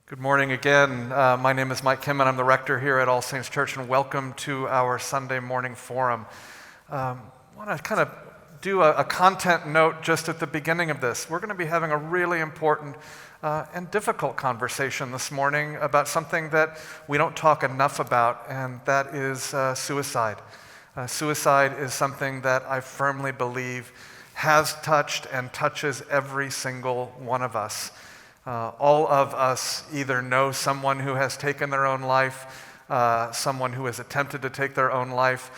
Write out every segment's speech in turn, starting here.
Good morning again. My name is Mike Kim, and I'm the rector here at All Saints Church, and welcome to our Sunday morning forum. I want to kind of do a content note just at the beginning of this. We're going to be having a really important and difficult conversation this morning about something that we don't talk enough about, and that is suicide. Suicide is something that I firmly believe has touched and touches every single one of us. All of us either know someone who has taken their own life, someone who has attempted to take their own life,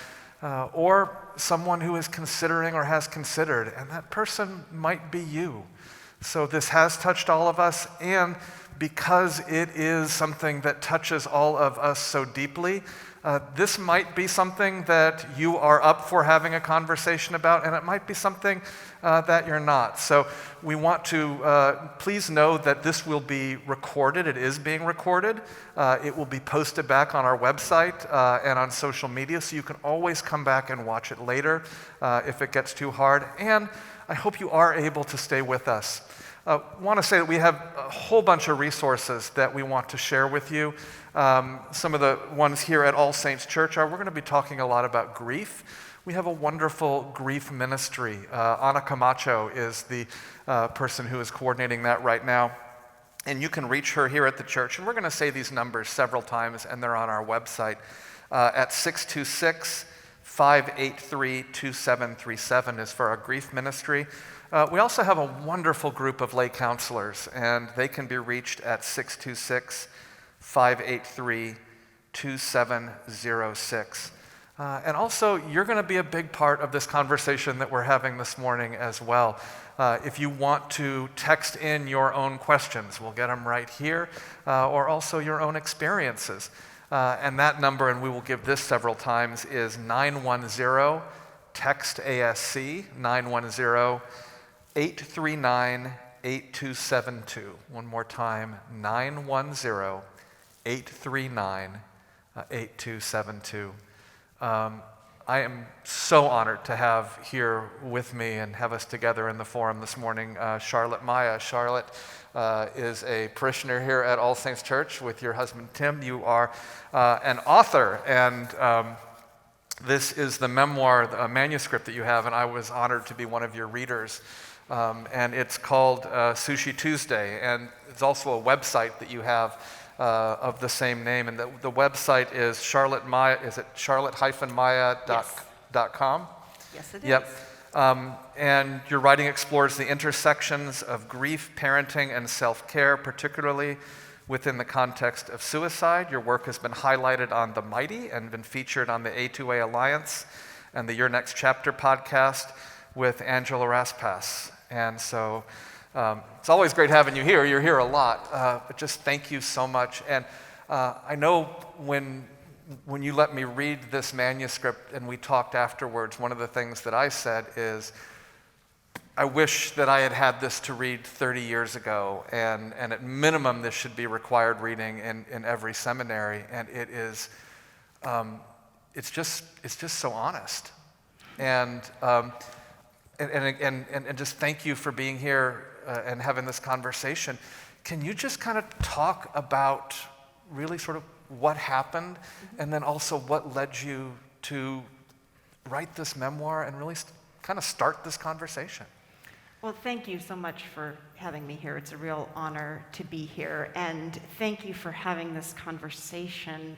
or someone who is considering or has considered, and that person might be you. So this has touched all of us, and because it is something that touches all of us so deeply, this might be something that you are up for having a conversation about, and it might be something that you're not. So we want to please know that this will be recorded. It is being recorded. It will be posted back on our website and on social media, so you can always come back and watch it later if it gets too hard. And I hope you are able to stay with us. I want to say that we have a whole bunch of resources that we want to share with you. Some of the ones here at All Saints Church we're going to be talking a lot about grief. We have a wonderful grief ministry. Ana Camacho is the person who is coordinating that right now. And you can reach her here at the church. And we're going to say these numbers several times, and they're on our website at 626-583-2737 is for our grief ministry. We also have a wonderful group of lay counselors, and they can be reached at 626-583-2706. And also, you're going to be a big part of this conversation that we're having this morning as well. If you want to text in your own questions, we'll get them right here, or also your own experiences. And that number, and we will give this several times, is 910-TEXT-ASC, 910-839-8272. One more time, 910-839-8272. I am so honored to have here with me and have us together in the forum this morning Charlotte Maya. Charlotte is a parishioner here at All Saints Church with your husband Tim. You are an author, and this is the memoir, a manuscript that you have, and I was honored to be one of your readers. And it's called Sushi Tuesday, and it's also a website that you have of the same name, and the website is Charlotte Maya. Is it charlotte-maya.com? Yes, it Yep. is. And your writing explores the intersections of grief, parenting, and self-care, particularly within the context of suicide. Your work has been highlighted on The Mighty and been featured on the A2A Alliance and the Your Next Chapter podcast with Angela Raspass. And so it's always great having you here. You're here a lot, but just thank you so much. And I know when you let me read this manuscript and we talked afterwards, one of the things that I said is, I wish that I had had this to read 30 years ago, and at minimum this should be required reading in every seminary. And it is, it's just so honest. And just thank you for being here and having this conversation. Can you just kind of talk about really sort of what happened, and then also what led you to write this memoir and really kind of start this conversation? Well, thank you so much for having me here. It's a real honor to be here. And thank you for having this conversation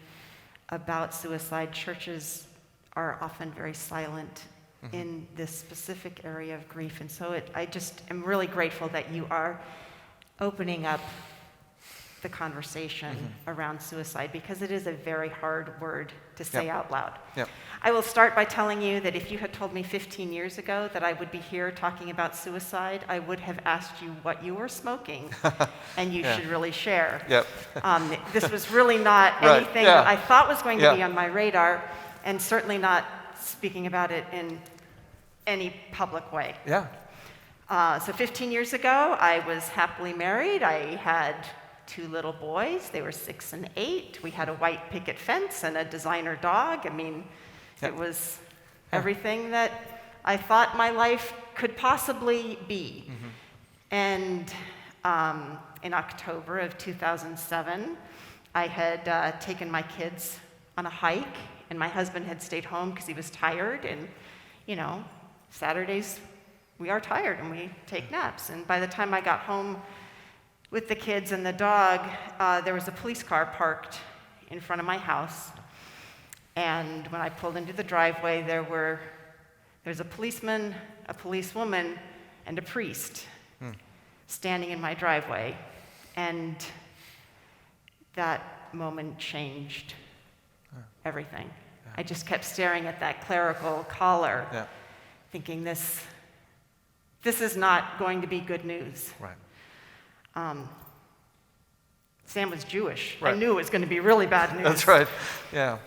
about suicide. Churches are often very silent in this specific area of grief. And so I just am really grateful that you are opening up the conversation around suicide, because it is a very hard word to say out loud. Yep. I will start by telling you that if you had told me 15 years ago that I would be here talking about suicide, I would have asked you what you were smoking, and you should really share. Yep. This was really not Right. anything Yeah. that I thought was going to be on my radar, and certainly not speaking about it in any public way. Yeah. So 15 years ago, I was happily married. I had 2 little boys. They were 6 and 8. We had a white picket fence and a designer dog. I mean, it was everything that I thought my life could possibly be. And in October of 2007. I had taken my kids on a hike, and my husband had stayed home because he was tired. And, Saturdays, we are tired and we take naps. And by the time I got home with the kids and the dog, there was a police car parked in front of my house. And when I pulled into the driveway, there's a policeman, a policewoman, and a priest standing in my driveway. And that moment changed everything. Yeah. I just kept staring at that clerical collar, thinking this is not going to be good news. Right. Sam was Jewish. Right. I knew it was going to be really bad news. That's right. Yeah.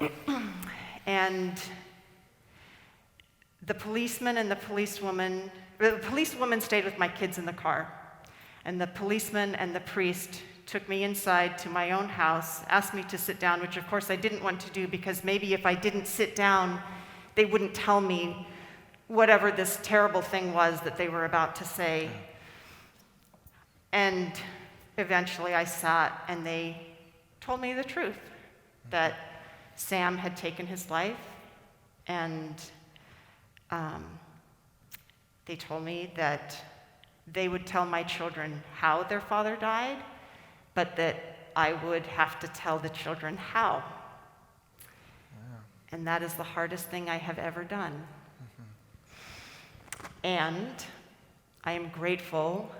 And the policeman and the policewoman stayed with my kids in the car. And the policeman and the priest took me inside to my own house, asked me to sit down, which of course I didn't want to do because maybe if I didn't sit down, they wouldn't tell me whatever this terrible thing was that they were about to say. And eventually I sat and they told me the truth, that Sam had taken his life, and they told me that they would tell my children how their father died, but that I would have to tell the children how. Yeah. And that is the hardest thing I have ever done. Mm-hmm. And I am grateful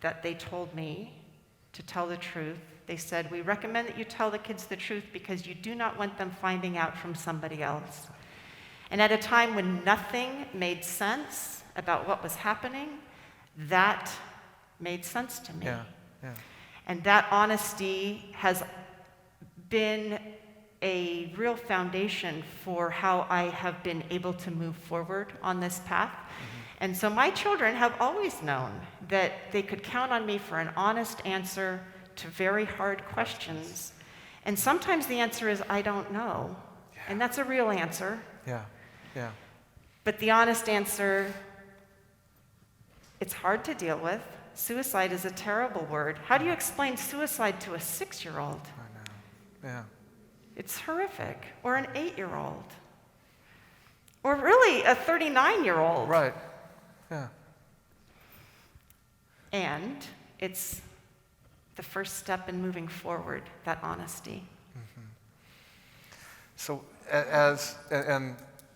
that they told me to tell the truth. They said, "We recommend that you tell the kids the truth because you do not want them finding out from somebody else." And at a time when nothing made sense about what was happening, that made sense to me. Yeah, yeah. And that honesty has been a real foundation for how I have been able to move forward on this path. Mm-hmm. And so my children have always known that they could count on me for an honest answer to very hard questions. And sometimes the answer is, I don't know. Yeah. And that's a real answer. Yeah, yeah. But the honest answer, it's hard to deal with. Suicide is a terrible word. How do you explain suicide to a 6-year-old? I know, yeah. It's horrific. Or an 8-year-old. Or really a 39-year-old. Right, yeah. And it's the first step in moving forward, that honesty. Mm-hmm. So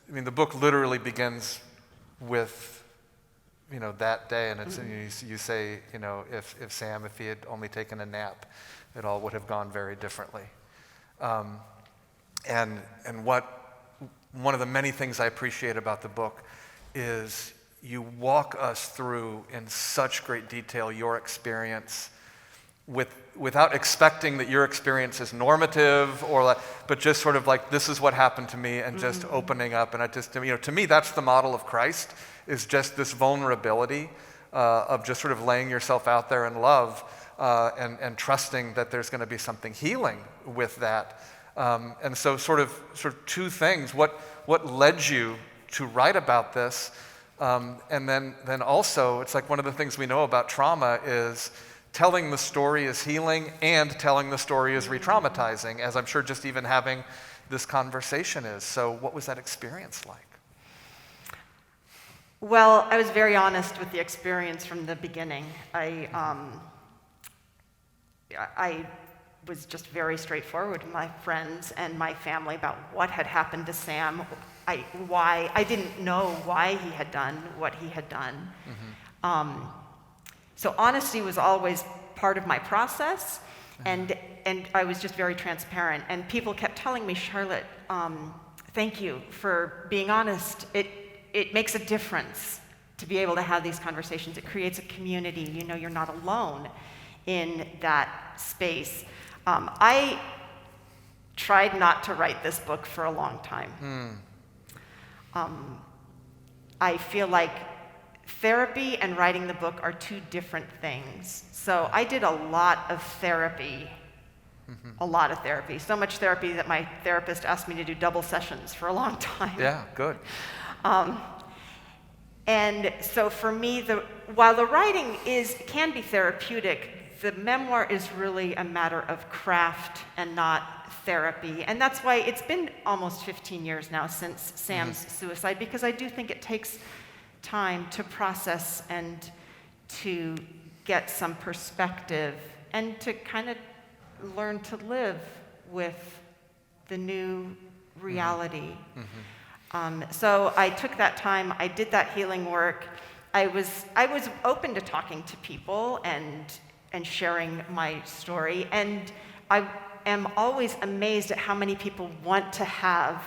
the book literally begins with, that day, and it's, mm-hmm. you say, if Sam, if he had only taken a nap, it all would have gone very differently. And one of the many things I appreciate about the book is you walk us through in such great detail your experience without expecting that your experience is normative but just sort of like, this is what happened to me, and just mm-hmm. opening up. And I just, to me, that's the model of Christ, is just this vulnerability of just sort of laying yourself out there in love and trusting that there's going to be something healing with that. And so sort of two things. What led you to write about this? And then also, it's like one of the things we know about trauma is telling the story is healing and telling the story is re-traumatizing, as I'm sure just even having this conversation is. So what was that experience like? Well, I was very honest with the experience from the beginning. I was just very straightforward with my friends and my family about what had happened to Sam, I didn't know why he had done what he had done. Mm-hmm. So honesty was always part of my process, and I was just very transparent. And people kept telling me, Charlotte, thank you for being honest. It makes a difference to be able to have these conversations. It creates a community. You're not alone in that space. I tried not to write this book for a long time. I feel like therapy and writing the book are two different things. So I did a lot of therapy, so much therapy that my therapist asked me to do double sessions for a long time. Yeah, good. And so for me, while the writing can be therapeutic, the memoir is really a matter of craft and not therapy. And that's why it's been almost 15 years now since Sam's suicide, because I do think it takes time to process and to get some perspective and to kind of learn to live with the new reality. So I took that time, I did that healing work. I was open to talking to people and sharing my story, and I am always amazed at how many people want to have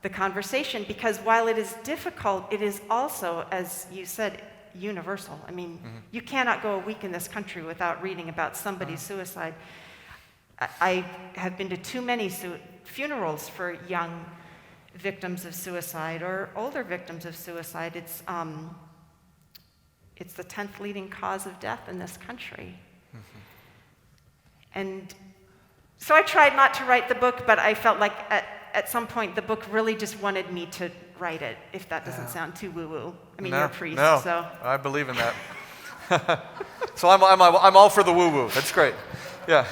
the conversation, because while it is difficult, it is also, as you said, universal. I mean, you cannot go a week in this country without reading about somebody's suicide. I have been to too many funerals for young victims of suicide or older victims of suicide. It's the 10th leading cause of death in this country. And so I tried not to write the book, but I felt like at some point the book really just wanted me to write it, if that doesn't sound too woo-woo. I mean, you're a priest, so. I believe in that. So I'm all for the woo-woo. That's great. Yeah.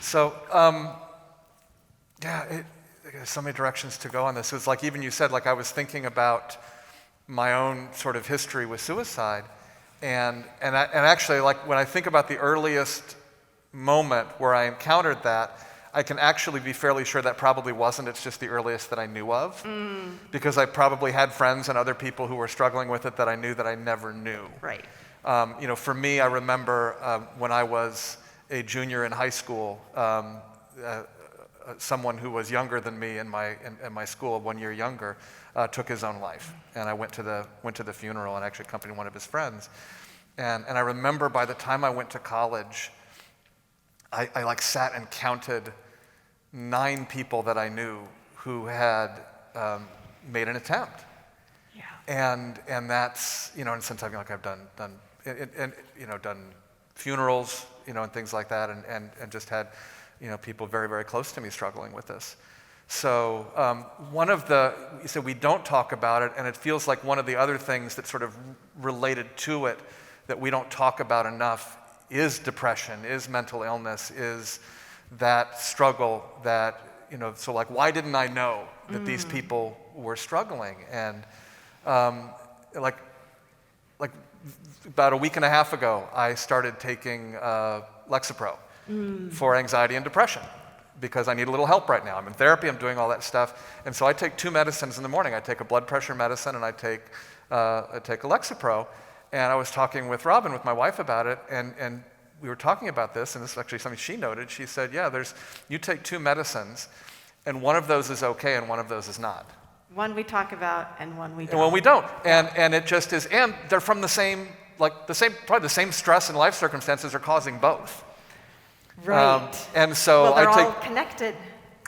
So, there's so many directions to go on this. It was like, even you said, like, I was thinking about my own sort of history with suicide, and actually, like, when I think about the earliest moment where I encountered that, I can actually be fairly sure that probably wasn't. It's just the earliest that I knew of, because I probably had friends and other people who were struggling with it that I knew that I never knew. Right. For me, I remember when I was a junior in high school, someone who was younger than me in my school, 1 year younger, took his own life, and I went to the funeral and actually accompanied one of his friends, and I remember by the time I went to college, I like sat and counted 9 people that I knew who had made an attempt. Yeah. And that's, and since I've done funerals, and things like that, and just had, people very, very close to me struggling with this. So you said we don't talk about it, and it feels like one of the other things that sort of related to it that we don't talk about enough is depression, is mental illness, is that struggle that, so like, why didn't I know that these people were struggling? And like about a week and a half ago, I started taking Lexapro for anxiety and depression, because I need a little help right now. I'm in therapy, I'm doing all that stuff. And so I take 2 medicines in the morning. I take a blood pressure medicine and I take a Lexapro. And I was talking with Robin, with my wife, about it, and we were talking about this, and this is actually something she noted. She said, you take 2 medicines, and one of those is okay and one of those is not. One we talk about and one we don't. And one we don't. And it just is, and they're from probably the same stress and life circumstances are causing both. Right. And so they're all connected.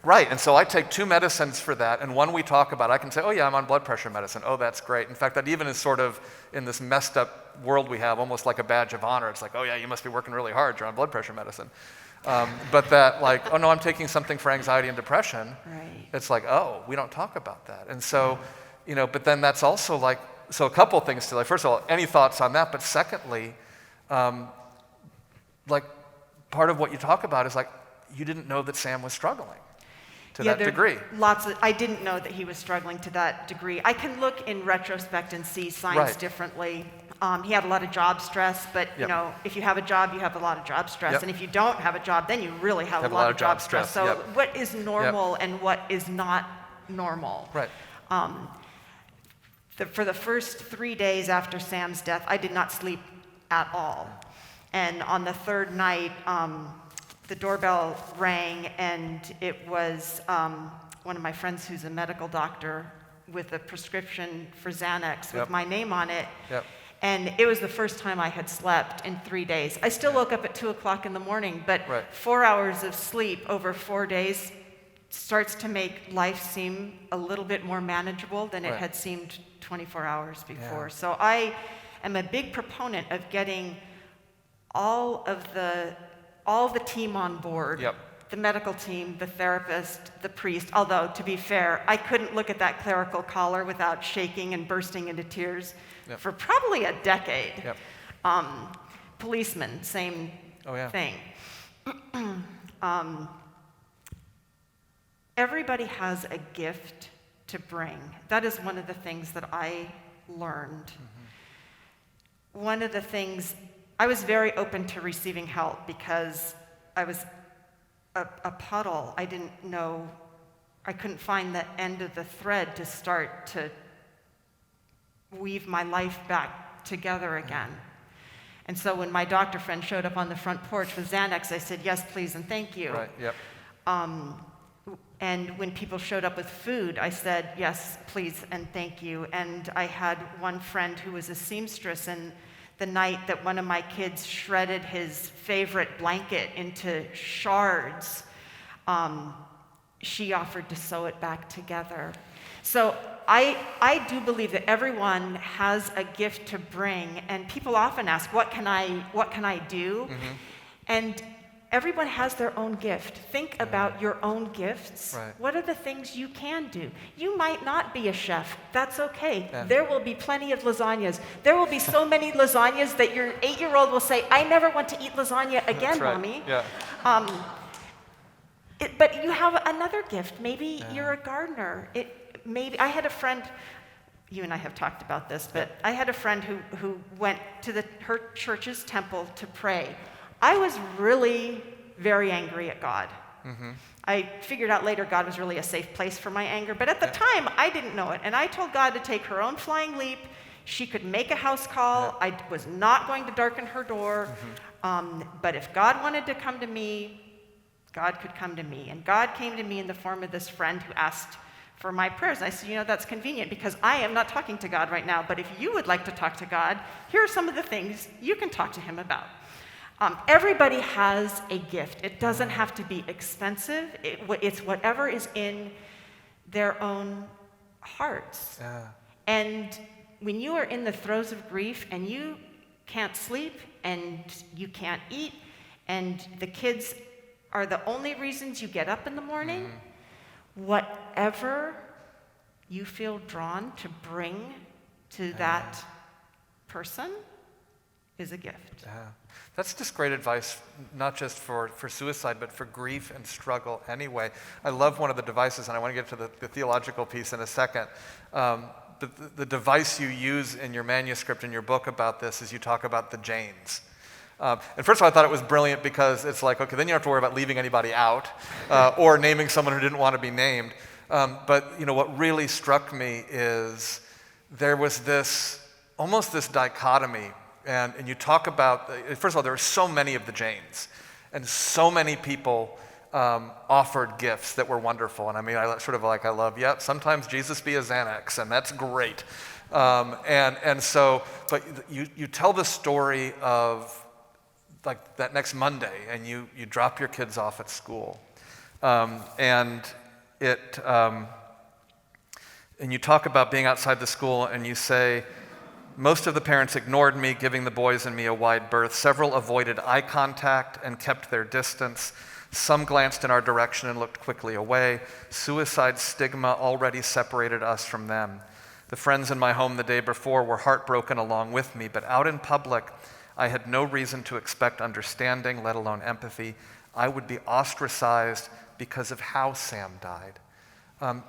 Right, and so I take 2 medicines for that, and one we talk about, I can say, oh yeah, I'm on blood pressure medicine. Oh, that's great. In fact, that even is sort of, in this messed up world we have, almost like a badge of honor. It's like, oh yeah, you must be working really hard, you're on blood pressure medicine. But that, like, oh no, I'm taking something for anxiety and depression. Right. It's like, oh, we don't talk about that. And so, but then that's also like, so a couple things to, like, first of all, any thoughts on that? But secondly, like, part of what you talk about is like, you didn't know that Sam was struggling to that degree. I didn't know that he was struggling to that degree. I can look in retrospect and see signs differently. He had a lot of job stress, but if you have a job, you have a lot of job stress. And if you don't have a job, then you really have a lot of job stress. So what is normal and what is not normal? Right. For the first 3 days after Sam's death, I did not sleep at all. And on the 3rd night, the doorbell rang, and it was one of my friends who's a medical doctor with a prescription for Xanax with my name on it. Yep. And it was the first time I had slept in 3 days. I still woke up at 2 o'clock in the morning, but 4 hours of sleep over 4 days starts to make life seem a little bit more manageable than it had seemed 24 hours before. Yeah. So I am a big proponent of getting all the team on board, the medical team, the therapist, the priest, although, to be fair, I couldn't look at that clerical collar without shaking and bursting into tears for probably a decade. Policemen, same Oh, yeah. thing. Everybody has a gift to bring. That is one of the things that I learned. Mm-hmm. One of the things, I was very open to receiving help because I was a puddle. I didn't know, I couldn't find the end of the thread to start to weave my life back together again. And so when my doctor friend showed up on the front porch with Xanax, I said, yes, please, and thank you. Right, yep. And when people showed up with food, I said, yes, please, and thank you. And I had one friend who was a seamstress, and the night that one of my kids shredded his favorite blanket into shards, she offered to sew it back together. So I do believe that everyone has a gift to bring, and people often ask, what can I do? Mm-hmm. And everyone has their own gift. Think about your own gifts. Right. What are the things you can do? You might not be a chef. That's okay. Yeah. There will be plenty of lasagnas. There will be so many lasagnas that your 8-year-old will say, I never want to eat lasagna again, That's right. Mommy. Yeah. But you have another gift. Maybe you're a gardener. Maybe I had a friend, you and I have talked about this, but I had a friend who went to her church's temple to pray. I was really very angry at God. Mm-hmm. I figured out later God was really a safe place for my anger, but at the time I didn't know it. And I told God to take her own flying leap. She could make a house call. I was not going to darken her door. Mm-hmm. But if God wanted to come to me, God could come to me. And God came to me in the form of this friend who asked for my prayers. And I said, that's convenient because I am not talking to God right now. But if you would like to talk to God, here are some of the things you can talk to him about. Everybody has a gift. It doesn't have to be expensive. It's whatever is in their own hearts. Yeah. And when you are in the throes of grief and you can't sleep and you can't eat and the kids are the only reasons you get up in the morning, whatever you feel drawn to bring to that person is a gift. Yeah. That's just great advice, not just for suicide, but for grief and struggle anyway. I love one of the devices, and I want to get to the theological piece in a second. The device you use in your manuscript, in your book about this, is you talk about the Janes. And first of all, I thought it was brilliant because it's like, okay, then you don't have to worry about leaving anybody out or naming someone who didn't want to be named. But what really struck me is there was almost this dichotomy. And you talk about, first of all, there were so many of the Janes, and so many people offered gifts that were wonderful. And I mean, I love, sometimes Jesus be a Xanax, and that's great. And so, but you tell the story of like that next Monday, and you drop your kids off at school, and you talk about being outside the school, and you say, most of the parents ignored me, giving the boys and me a wide berth. Several avoided eye contact and kept their distance. Some glanced in our direction and looked quickly away. Suicide stigma already separated us from them. The friends in my home the day before were heartbroken along with me, but out in public, I had no reason to expect understanding, let alone empathy. I would be ostracized because of how Sam died.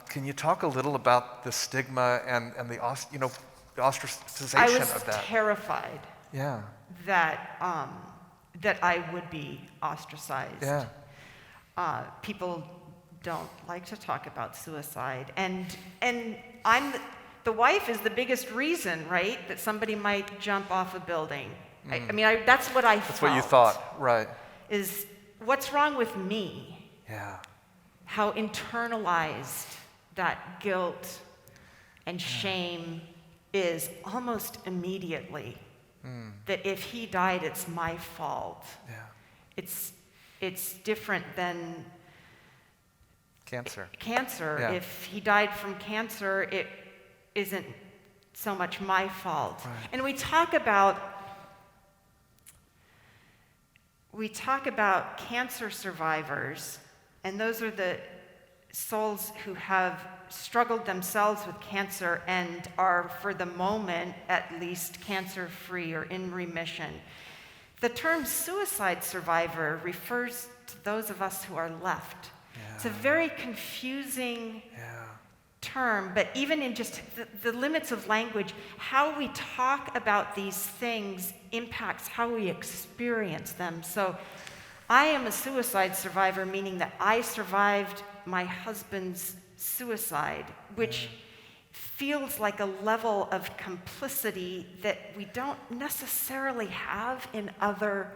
Can you talk a little about the stigma and the ostracization of that? I was terrified. Yeah. that I would be ostracized. Yeah. People don't like to talk about suicide, and the wife is the biggest reason, right, that somebody might jump off a building. I mean, that's what I thought. That's what you thought, right? Is what's wrong with me? Yeah. How internalized that guilt and shame is almost immediately. That if he died, it's my fault. Yeah. It's different than cancer. Yeah. If he died from cancer, it isn't so much my fault. Right. And we talk about cancer survivors, and those are souls who have struggled themselves with cancer and are, for the moment at least, cancer-free or in remission. The term suicide survivor refers to those of us who are left. Yeah. It's a very confusing term, but even in just the limits of language, how we talk about these things impacts how we experience them. So I am a suicide survivor, meaning that I survived my husband's suicide, which feels like a level of complicity that we don't necessarily have in other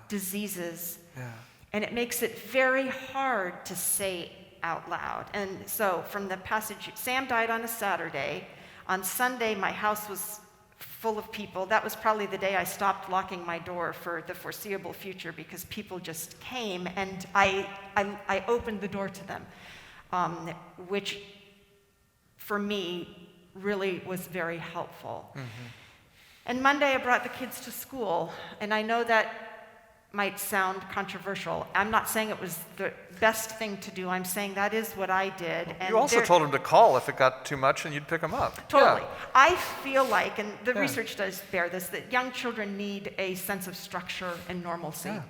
diseases. Yeah. And it makes it very hard to say out loud. And so from the passage, Sam died on a Saturday. On Sunday, my house was full of people. That was probably the day I stopped locking my door for the foreseeable future, because people just came, and I opened the door to them, which for me really was very helpful. Mm-hmm. And Monday I brought the kids to school, and I know that might sound controversial. I'm not saying it was the best thing to do. I'm saying that is what I did. And you also told them to call if it got too much, and you'd pick them up. Totally. Yeah. I feel like, and the research does bear this, that young children need a sense of structure and normalcy. Yeah.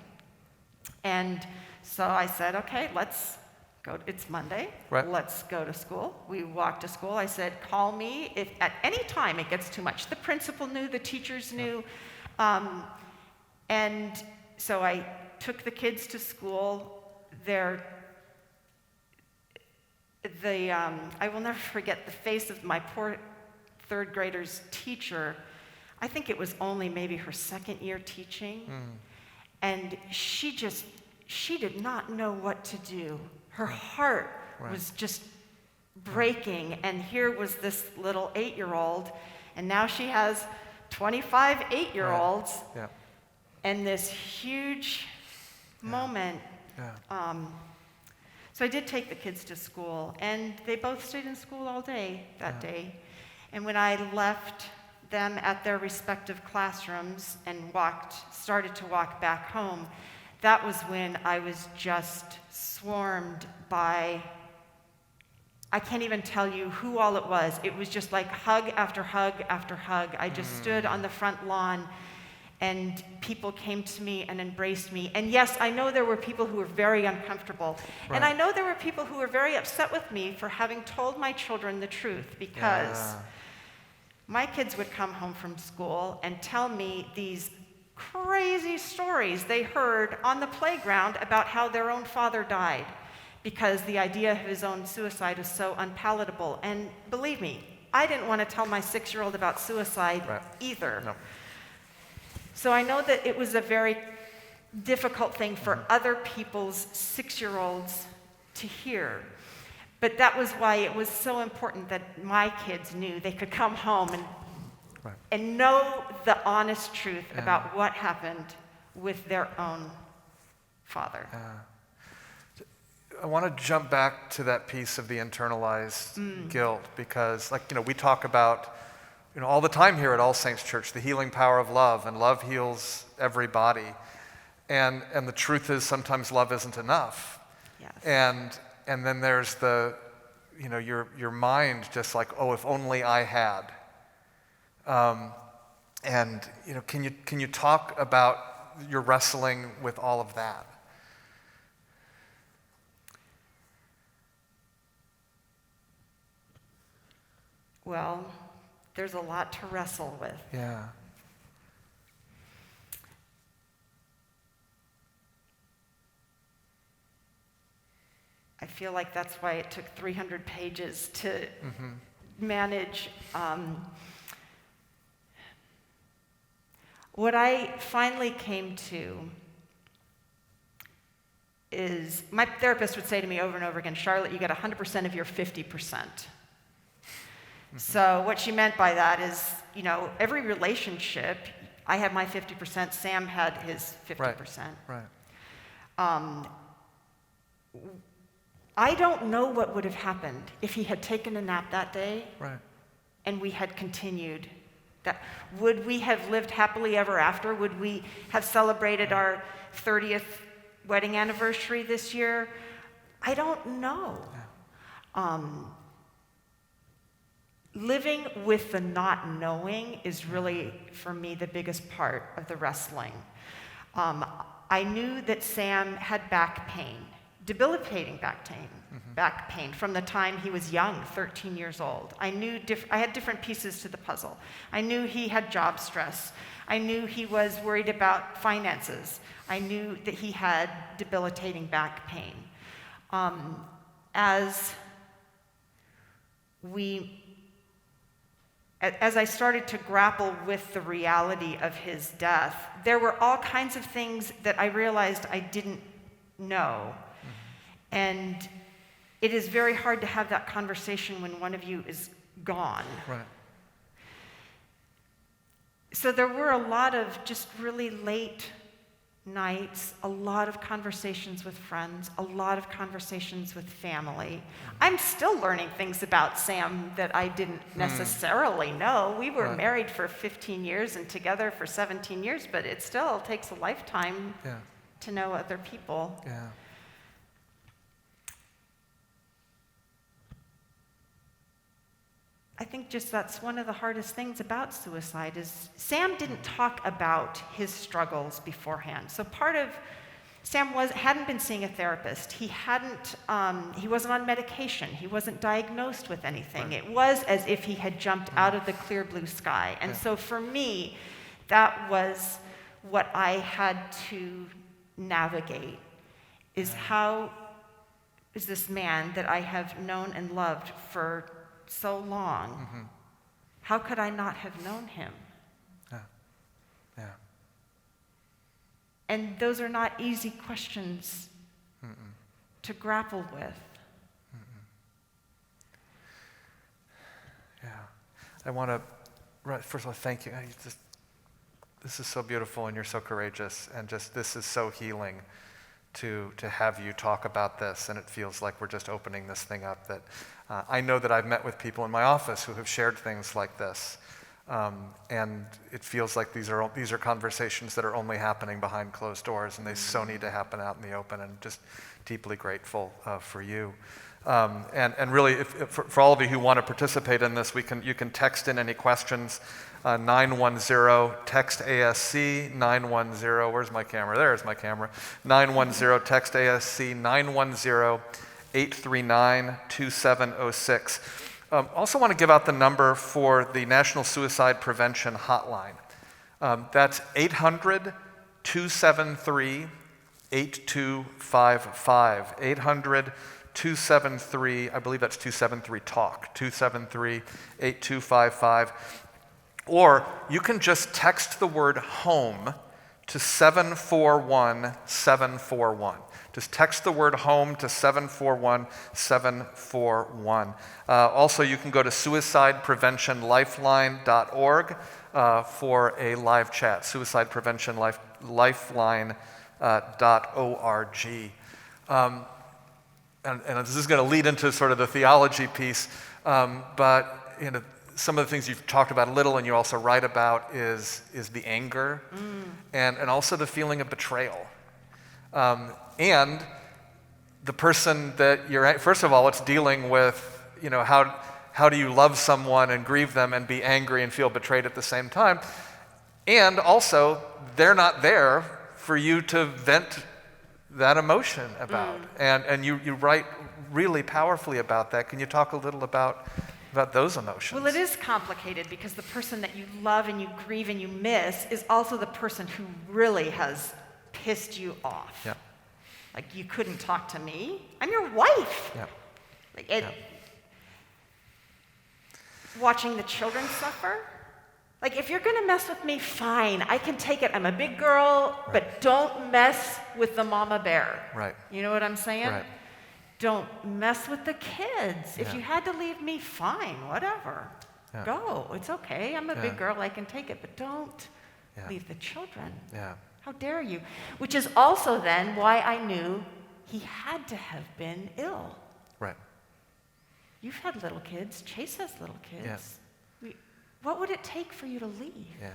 And so I said, okay, let's go. It's Monday. Right. Let's go to school. We walked to school. I said, call me if at any time it gets too much. The principal knew, the teachers knew. And so I took the kids to school. I will never forget the face of my poor third grader's teacher. I think it was only maybe her second year teaching. And she did not know what to do. Her heart was just breaking. And here was this little 8-year-old, and now she has 25 8-year-olds. Yeah. And this huge moment. Yeah. So I did take the kids to school, and they both stayed in school all day that day. And when I left them at their respective classrooms and started to walk back home, that was when I was just swarmed by, I can't even tell you who all it was. It was just like hug after hug after hug. I just stood on the front lawn, and people came to me and embraced me. And yes, I know there were people who were very uncomfortable. Right. And I know there were people who were very upset with me for having told my children the truth, because my kids would come home from school and tell me these crazy stories they heard on the playground about how their own father died, because the idea of his own suicide was so unpalatable. And believe me, I didn't want to tell my 6-year-old about suicide either. No. So I know that it was a very difficult thing for other people's 6-year-olds to hear. But that was why it was so important that my kids knew they could come home and know the honest truth about what happened with their own father. I want to jump back to that piece of the internalized guilt, because, we talk about, all the time here at All Saints Church, the healing power of love, and love heals everybody. And the truth is, sometimes love isn't enough. Yes. And then there's the, your mind just like, oh, if only I had. Can you talk about your wrestling with all of that? Well, there's a lot to wrestle with. Yeah. I feel like that's why it took 300 pages to manage. What I finally came to is, my therapist would say to me over and over again, Charlotte, you got 100% of your 50%. So what she meant by that is, every relationship, I had my 50%, Sam had his 50%. Right. I don't know what would have happened if he had taken a nap that day and we had continued. Would we have lived happily ever after? Would we have celebrated our 30th wedding anniversary this year? I don't know. Living with the not knowing is really, for me, the biggest part of the wrestling. I knew that Sam had back pain, debilitating back pain from the time he was young, 13 years old. I knew I had different pieces to the puzzle. I knew he had job stress. I knew he was worried about finances. I knew that he had debilitating back pain. As I started to grapple with the reality of his death, there were all kinds of things that I realized I didn't know. And it is very hard to have that conversation when one of you is gone. Right. So there were a lot of just really late nights, a lot of conversations with friends, a lot of conversations with family. I'm still learning things about Sam that I didn't necessarily know. We were married for 15 years and together for 17 years, but it still takes a lifetime to know other people. Yeah. I think just that's one of the hardest things about suicide is Sam didn't talk about his struggles beforehand. So part of Sam hadn't been seeing a therapist. He wasn't on medication. He wasn't diagnosed with anything. Right. It was as if he had jumped out of the clear blue sky. And so for me, that was what I had to navigate, is how is this man that I have known and loved for so long, how could I not have known him? Yeah. And those are not easy questions to grapple with. Yeah. I want to, first of all, thank you. This is so beautiful and you're so courageous, and just this is so healing to have you talk about this, and it feels like we're just opening this thing up. That I know that I've met with people in my office who have shared things like this, and it feels like these are conversations that are only happening behind closed doors, and they so need to happen out in the open. And just deeply grateful for you. And really, for all of you who want to participate in this, you can text in any questions. 910 text ASC 910. Where's my camera? There's my camera. 910 text ASC 910-839-2706. Also want to give out the number for the National Suicide Prevention Hotline. That's 800-273-8255. 800-273, I believe that's 273-TALK, 273-8255. Or you can just text the word home to 741-741. Just text the word home to 741-741. Also, you can go to suicidepreventionlifeline.org for a live chat, suicidepreventionlifeline.org. And this is going to lead into sort of the theology piece, but some of the things you've talked about a little and you also write about is the anger and also the feeling of betrayal. And the person that you're, first of all, it's dealing with, how do you love someone and grieve them and be angry and feel betrayed at the same time? And also, they're not there for you to vent that emotion about. And you write really powerfully about that. Can you talk a little about those emotions? Well, it is complicated because the person that you love and you grieve and you miss is also the person who really has pissed you off. Yeah. Like, you couldn't talk to me. I'm your wife. Yeah. Watching the children suffer. Like, if you're going to mess with me, fine. I can take it. I'm a big girl, but don't mess with the mama bear. Right. You know what I'm saying? Right. Don't mess with the kids. If Yeah. you had to leave me, fine, whatever. Yeah. Go. It's okay. I'm a big girl. I can take it. But don't leave the children. Yeah. How dare you? Which is also then why I knew he had to have been ill. Right. You've had little kids. Chase has little kids. Yes. What would it take for you to leave? Yeah.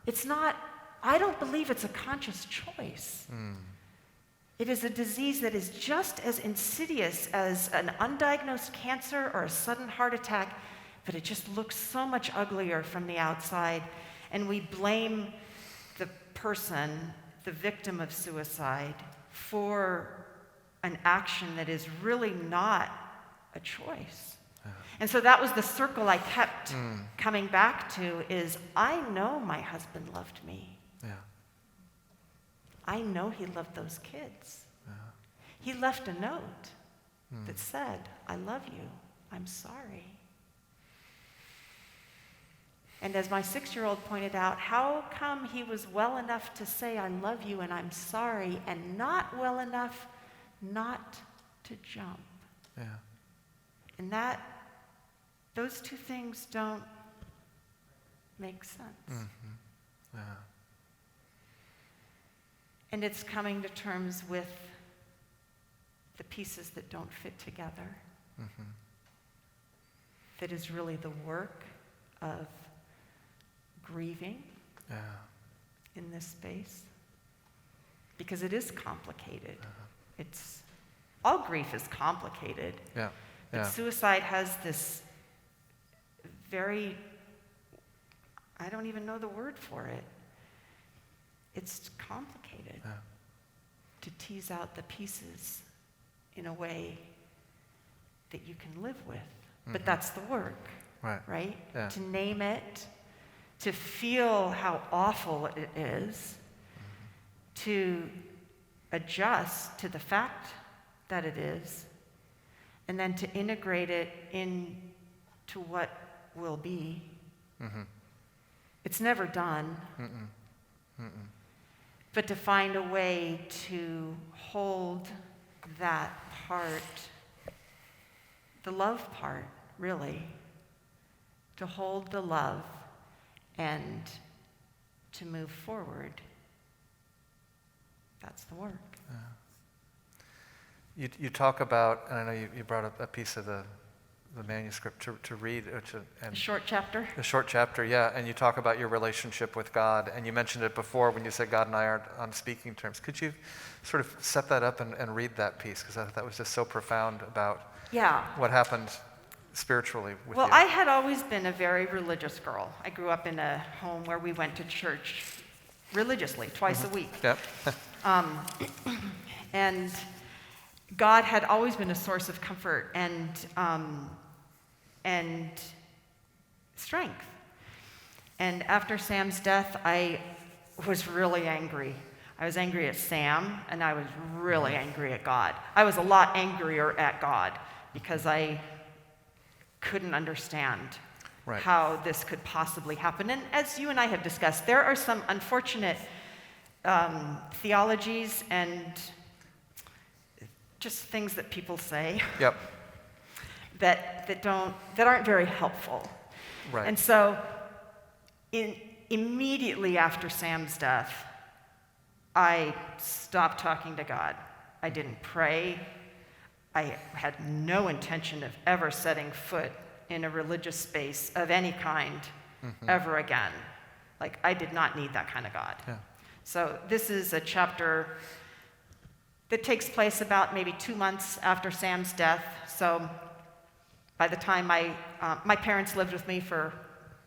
It's not, I don't believe it's a conscious choice. It is a disease that is just as insidious as an undiagnosed cancer or a sudden heart attack, but it just looks so much uglier from the outside. And we blame the person, the victim of suicide, for an action that is really not a choice. And so that was the circle I kept coming back to is, I know my husband loved me. Yeah. I know he loved those kids. Yeah. He left a note that said, I love you, I'm sorry. And as my 6-year-old pointed out, how come he was well enough to say, I love you and I'm sorry, and not well enough not to jump? Yeah. And those two things don't make sense. Mm-hmm. Yeah. And it's coming to terms with the pieces that don't fit together. Mm-hmm. That is really the work of grieving in this space. Because it is complicated. All grief is complicated. Yeah. But suicide has this very, I don't even know the word for it. It's complicated to tease out the pieces in a way that you can live with. Mm-hmm. But that's the work, right? Yeah. To name it, to feel how awful it is, to adjust to the fact that it is, and then to integrate it into what will be. Mm-hmm. It's never done. Mm-mm. Mm-mm. But to find a way to hold that part, the love part, really, to hold the love and to move forward. That's the work. You talk about, and I know you brought up a piece of the manuscript to read. A short chapter? A short chapter, yeah. And you talk about your relationship with God. And you mentioned it before when you said God and I aren't on speaking terms. Could you sort of set that up and read that piece? Because I thought that was just so profound about what happened spiritually with you. Well, I had always been a very religious girl. I grew up in a home where we went to church religiously, twice a week. Yep. And God had always been a source of comfort and strength. And after Sam's death, I was really angry. I was angry at Sam, and I was really angry at God. I was a lot angrier at God because I couldn't understand how this could possibly happen. And as you and I have discussed, there are some unfortunate theologies and just things that people say that aren't very helpful. Right. And so immediately after Sam's death, I stopped talking to God. I didn't pray. I had no intention of ever setting foot in a religious space of any kind ever again. Like, I did not need that kind of God. Yeah. So this is a chapter that takes place about maybe 2 months after Sam's death. So by the time my parents lived with me for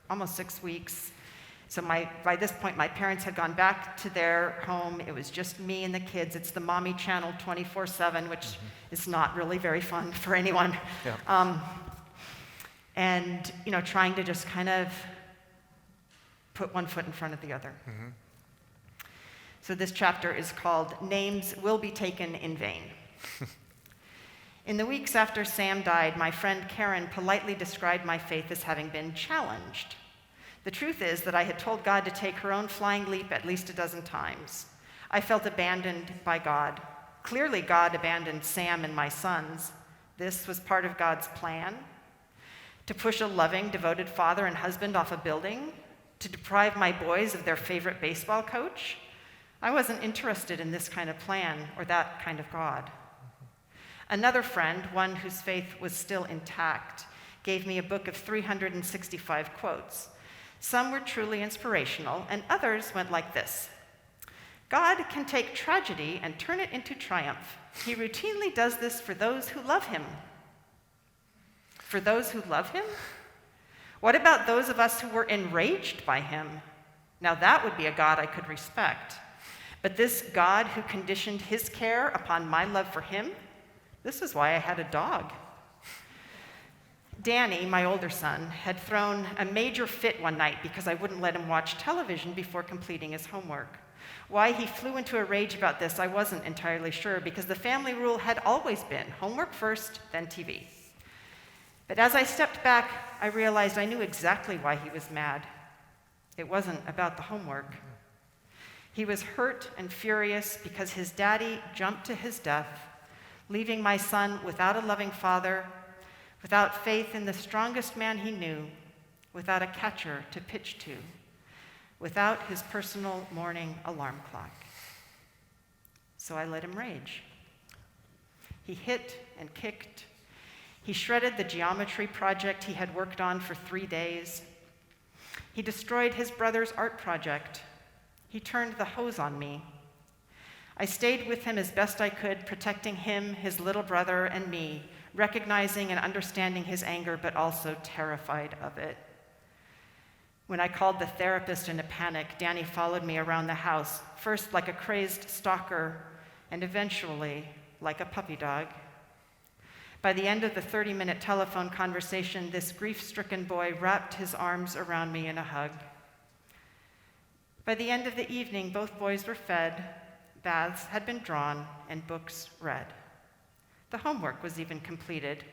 almost 6 weeks. So by this point, my parents had gone back to their home. It was just me and the kids. It's the mommy channel 24/7, which is not really very fun for anyone. Yeah. And, trying to just kind of put one foot in front of the other. Mm-hmm. So this chapter is called Names Will Be Taken in Vain. In the weeks after Sam died, my friend Karen politely described my faith as having been challenged. The truth is that I had told God to take her own flying leap at least a dozen times. I felt abandoned by God. Clearly, God abandoned Sam and my sons. This was part of God's plan. To push a loving, devoted father and husband off a building? To deprive my boys of their favorite baseball coach? I wasn't interested in this kind of plan or that kind of God. Another friend, one whose faith was still intact, gave me a book of 365 quotes. Some were truly inspirational, and others went like this. God can take tragedy and turn it into triumph. He routinely does this for those who love him. For those who love him? What about those of us who were enraged by him? Now that would be a God I could respect. But this God who conditioned his care upon my love for him, this is why I had a dog. Danny, my older son, had thrown a major fit one night because I wouldn't let him watch television before completing his homework. Why he flew into a rage about this, I wasn't entirely sure, because the family rule had always been homework first, then TV. But as I stepped back, I realized I knew exactly why he was mad. It wasn't about the homework. He was hurt and furious because his daddy jumped to his death, leaving my son without a loving father, without faith in the strongest man he knew, without a catcher to pitch to, without his personal morning alarm clock. So I let him rage. He hit and kicked. He shredded the geometry project he had worked on for 3 days. He destroyed his brother's art project. He turned the hose on me. I stayed with him as best I could, protecting him, his little brother, and me, recognizing and understanding his anger, but also terrified of it. When I called the therapist in a panic, Danny followed me around the house, first like a crazed stalker, and eventually like a puppy dog. By the end of the 30-minute telephone conversation, this grief-stricken boy wrapped his arms around me in a hug. By the end of the evening, both boys were fed, baths had been drawn, and books read. The homework was even completed.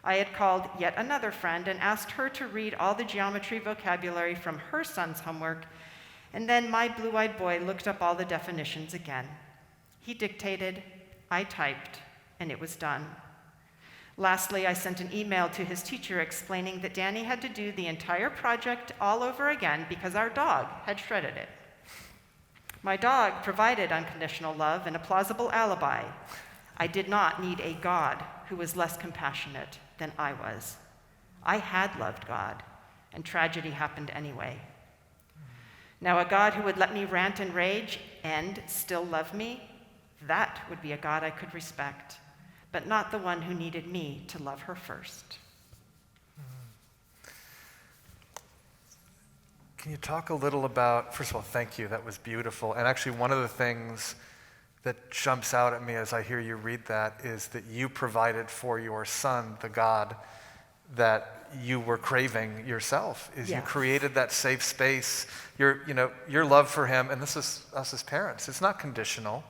I had called yet another friend and asked her to read all the geometry vocabulary from her son's homework, and then my blue-eyed boy looked up all the definitions again. He dictated, I typed, and it was done. Lastly, I sent an email to his teacher explaining that Danny had to do the entire project all over again because our dog had shredded it. My dog provided unconditional love and a plausible alibi. I did not need a God who was less compassionate than I was. I had loved God, and tragedy happened anyway. Now, a God who would let me rant and rage and still love me, that would be a God I could respect, but not the one who needed me to love her first. Can you talk a little about, first of all, thank you, that was beautiful. And actually one of the things that jumps out at me as I hear you read that is that you provided for your son the God that you were craving yourself. Is Yes. You created that safe space. Your love for him, and this is us as parents, it's not conditional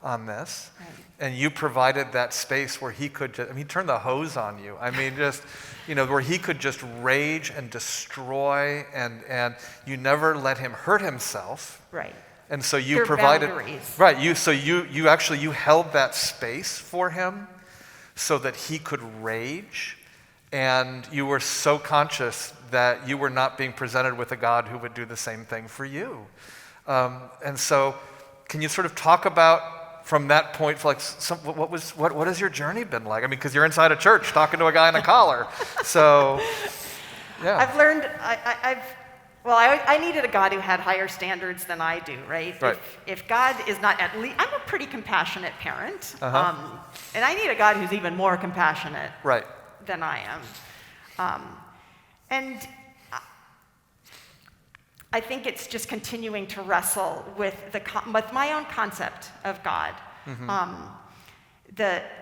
on this. Right. And you provided that space where he could just, he turned the hose on you. Where he could just rage and destroy, and you never let him hurt himself. Right. And so you Your provided, boundaries. right? You held that space for him, so that he could rage, and you were so conscious that you were not being presented with a God who would do the same thing for you. And so, can you sort of talk about from that point, like, what has your journey been like? Because you're inside a church talking to a guy in a collar, so yeah. I've learned. I needed a God who had higher standards than I do, right? Right. If God is not at least, I'm a pretty compassionate parent, Uh-huh. and I need a God who's even more compassionate Right. than I am. And I think it's just continuing to wrestle with my own concept of God. Mm-hmm.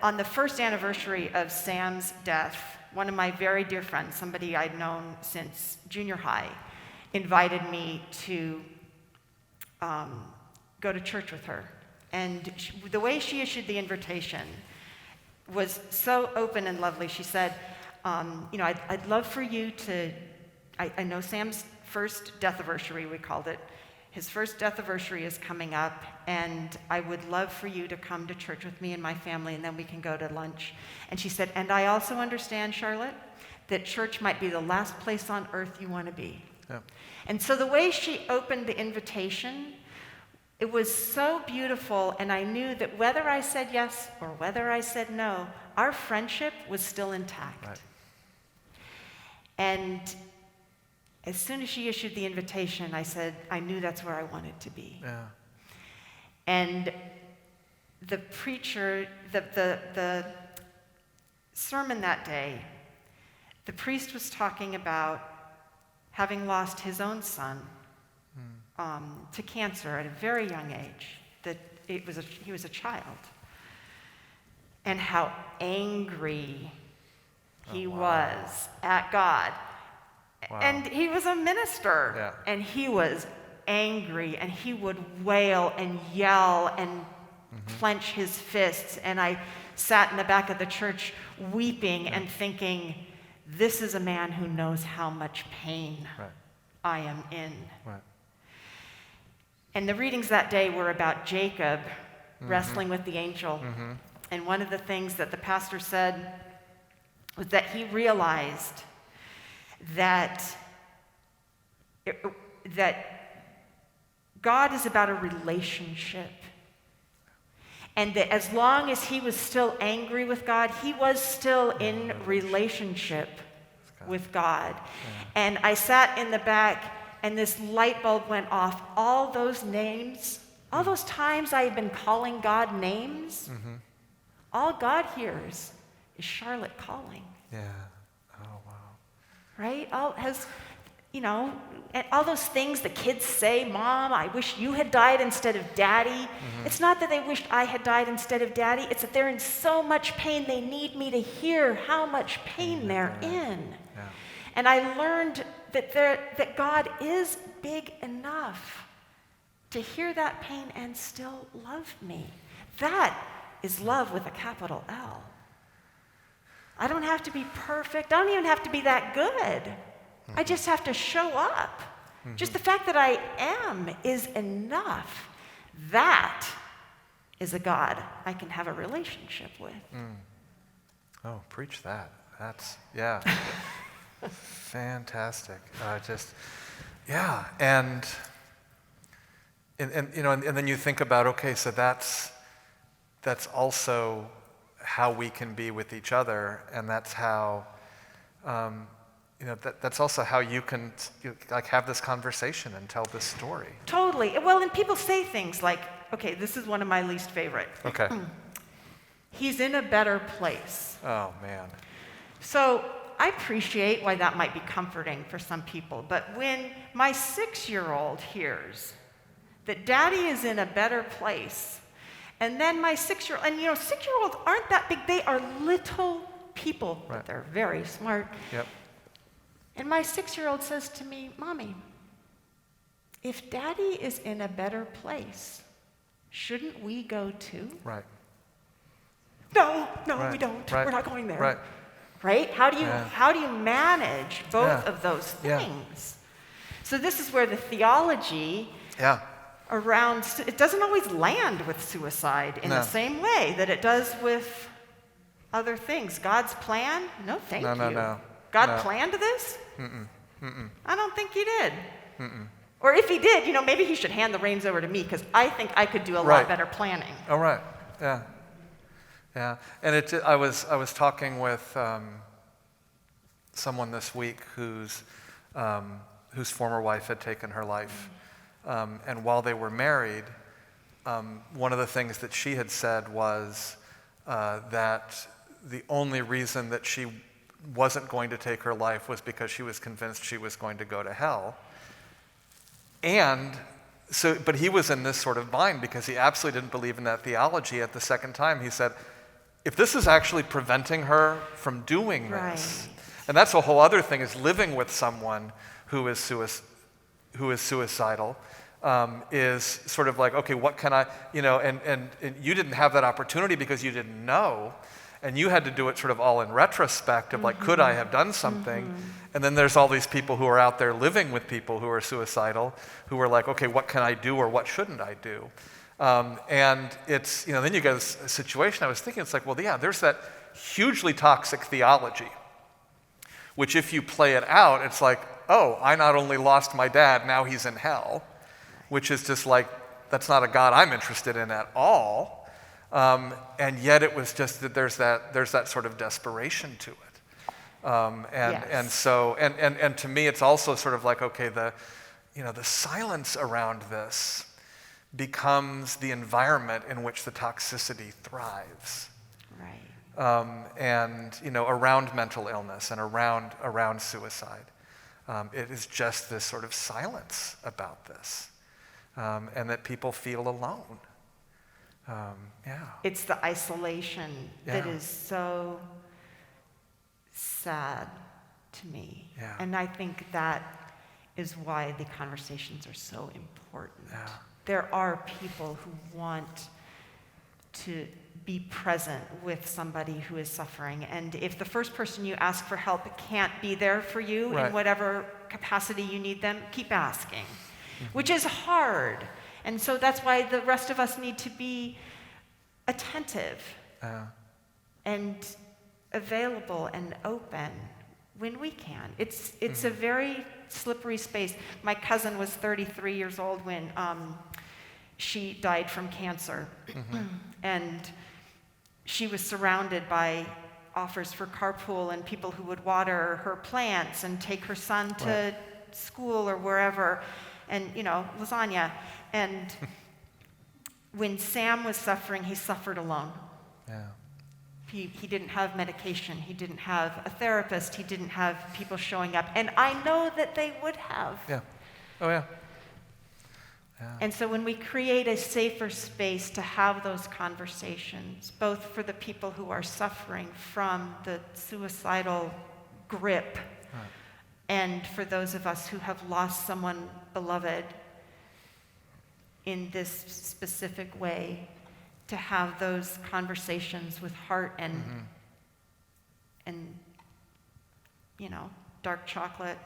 On the first anniversary of Sam's death, one of my very dear friends, somebody I'd known since junior high, invited me to go to church with her. And the way she issued the invitation was so open and lovely. She said, I'd love for you to, I know Sam's first death anniversary, we called it. His first death anniversary is coming up, and I would love for you to come to church with me and my family, and then we can go to lunch. And she said, and I also understand, Charlotte, that church might be the last place on earth you want to be. Yeah. And so the way she opened the invitation, it was so beautiful, and I knew that whether I said yes or whether I said no, our friendship was still intact. Right. And as soon as she issued the invitation, I said, I knew that's where I wanted to be. Yeah. And the preacher, the sermon that day, the priest was talking about having lost his own son to cancer at a very young age, that he was a child, and how angry he was at God. Wow. And he was a minister, and he was angry, and he would wail and yell and clench his fists. And I sat in the back of the church weeping and thinking, this is a man who knows how much pain I am in. Right. And the readings that day were about Jacob wrestling with the angel. And one of the things that the pastor said was that he realized that God is about a relationship. And that as long as he was still angry with God, he was still in relationship with God. And I sat in the back, and this light bulb went off. All those names, all those times I have been calling God names, all God hears is Charlotte calling. Yeah. Oh, wow. Right? And all those things the kids say, Mom, I wish you had died instead of Daddy. It's not that they wished I had died instead of Daddy. It's that they're in so much pain, they need me to hear how much pain they're in. Yeah. And I learned that God is big enough to hear that pain and still love me. That is love with a capital L. I don't have to be perfect. I don't even have to be that good. I just have to show up. Just the fact that I am is enough. That is a God I can have a relationship with. Oh, preach that. That's, fantastic. And then you think about, okay, so that's also how we can be with each other, and that's how, that's also how you can have this conversation and tell this story. Totally. Well, and people say things like, okay, this is one of my least favorite. Okay. He's in a better place. Oh, man. So I appreciate why that might be comforting for some people, but when my 6-year-old hears that Daddy is in a better place, and then my 6-year-old, and 6-year-olds aren't that big, they are little people, but they're very smart. Yep. And my 6-year-old says to me, Mommy, if Daddy is in a better place, shouldn't we go too? Right. No, we don't. Right. We're not going there. Right. Right? How do you manage both of those things? So this is where the theology around, it doesn't always land with suicide in the same way that it does with other things. God's plan? No, thank you. No. God planned this? I don't think he did. Mm-mm. Or if he did, maybe he should hand the reins over to me, because I think I could do a lot better planning. Oh, right. Yeah. Yeah. And I was talking with someone this week whose former wife had taken her life. And while they were married, one of the things that she had said was that the only reason that she wasn't going to take her life was because she was convinced she was going to go to hell. And so, but he was in this sort of bind because he absolutely didn't believe in that theology. At the second time, he said, if this is actually preventing her from doing this, and that's a whole other thing, is living with someone who is suicidal, is sort of like, okay, what can I, and you didn't have that opportunity because you didn't know. And you had to do it sort of all in retrospect of like, could I have done something? And then there's all these people who are out there living with people who are suicidal, who are like, okay, what can I do or what shouldn't I do? And it's, then you get a situation, I was thinking, it's like, well, there's that hugely toxic theology, which if you play it out, it's like, oh, I not only lost my dad, now he's in hell, which is just like, that's not a God I'm interested in at all. And yet it was just that there's that sort of desperation to it. And so to me it's also sort of like, okay, the silence around this, becomes the environment in which the toxicity thrives. Right. And around mental illness and around suicide. It is just this sort of silence about this, and that people feel alone. It's the isolation that Yeah. is so sad to me. Yeah. And I think that is why the conversations are so important. Yeah. There are people who want to be present with somebody who is suffering. And if the first person you ask for help can't be there for you Right. in whatever capacity you need them, keep asking, which is hard. And so that's why the rest of us need to be attentive and available and open when we can. It's a very slippery space. My cousin was 33 years old when she died from cancer. And she was surrounded by offers for carpool and people who would water her plants and take her son to school or wherever, and lasagna. And when Sam was suffering, he suffered alone. Yeah. He didn't have medication. He didn't have a therapist. He didn't have people showing up. And I know that they would have. Yeah. Oh, yeah. Yeah. And so when we create a safer space to have those conversations, both for the people who are suffering from the suicidal grip, and for those of us who have lost someone beloved in this specific way, to have those conversations with heart and dark chocolate,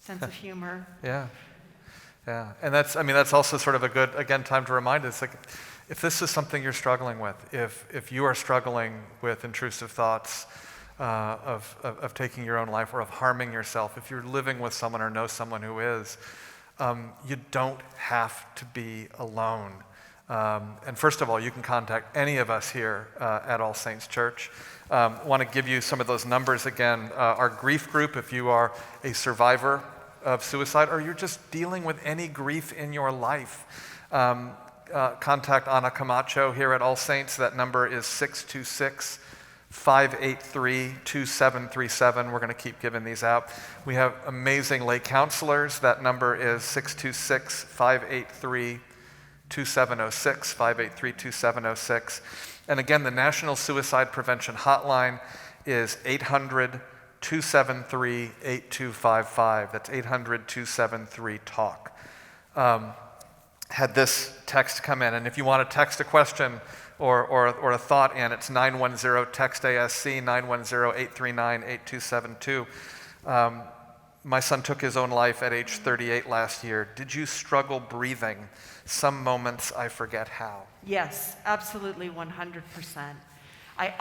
sense of humor. Yeah. Yeah. And that's also sort of a good, again, time to remind us, like, if this is something you're struggling with, if you are struggling with intrusive thoughts of taking your own life or of harming yourself, if you're living with someone or know someone who is, you don't have to be alone. And first of all, you can contact any of us here at All Saints Church. Want to give you some of those numbers again. Our grief group, if you are a survivor of suicide or you're just dealing with any grief in your life, contact Ana Camacho here at All Saints. That number is 626-583-2737. We're going to keep giving these out. We have amazing lay counselors. That number is 626-583-2706, 583-2706. And again, the National Suicide Prevention Hotline is 800-273-8255. That's 800-273-TALK. Had this text come in, and if you want to text a question or a thought in, it's 910-TEXT-ASC, 910-839-8272. My son took his own life at age 38 last year. Did you struggle breathing? Some moments I forget how. Yes, absolutely, 100%. I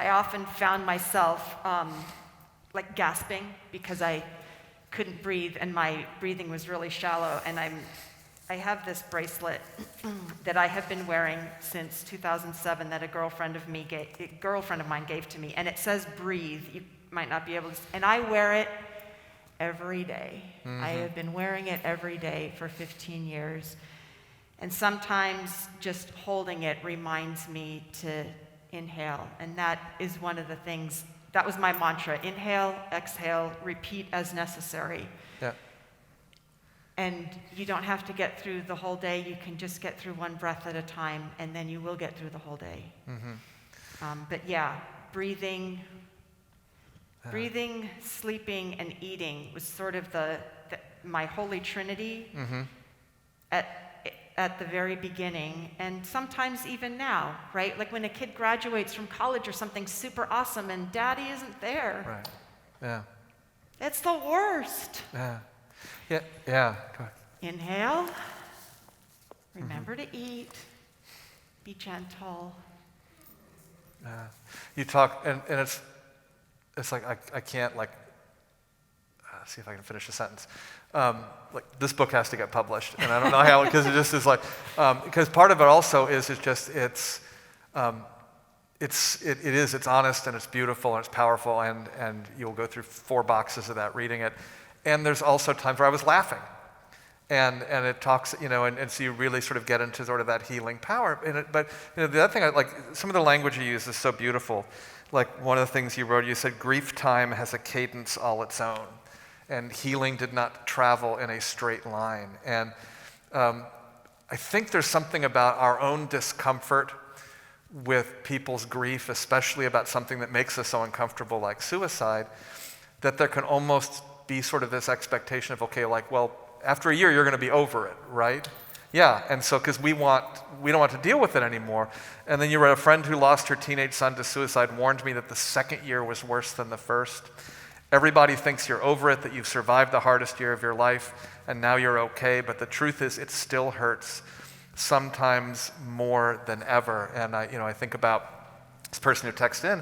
often found myself like gasping because I couldn't breathe and my breathing was really shallow. And I have this bracelet that I have been wearing since 2007 that a girlfriend of mine gave to me, and it says "breathe." You might not be able to, and I wear it every day. I have been wearing it every day for 15 years, and sometimes just holding it reminds me to inhale, and that is one of the things. That was my mantra: inhale, exhale, repeat as necessary. Yeah. And you don't have to get through the whole day. You can just get through one breath at a time, and then you will get through the whole day. But yeah, breathing, sleeping, and eating was sort of my holy trinity at the very beginning, and sometimes even now, right? Like when a kid graduates from college or something super awesome, and daddy isn't there. Right. Yeah. It's the worst. Yeah. Yeah. Yeah. Go ahead. Inhale. Remember to eat. Be gentle. You talk, and it's like I can't see if I can finish a sentence. Like this book has to get published, and I don't know how, because it just is like because part of it also is it's honest and it's beautiful and it's powerful, and you'll go through 4 boxes of that reading it. And there's also times where I was laughing. And it talks, and so you really sort of get into sort of that healing power in it. But the other thing, some of the language you use is so beautiful. Like one of the things you wrote, you said, grief time has a cadence all its own, and healing did not travel in a straight line. And I think there's something about our own discomfort with people's grief, especially about something that makes us so uncomfortable like suicide, that there can almost be sort of this expectation of, okay, well, after a year, you're going to be over it, right? Yeah, and so because we don't want to deal with it anymore. And then you wrote, a friend who lost her teenage son to suicide warned me that the second year was worse than the first. Everybody thinks you're over it, that you've survived the hardest year of your life, and now you're okay, but the truth is it still hurts, sometimes more than ever. And I think about this person who texted in,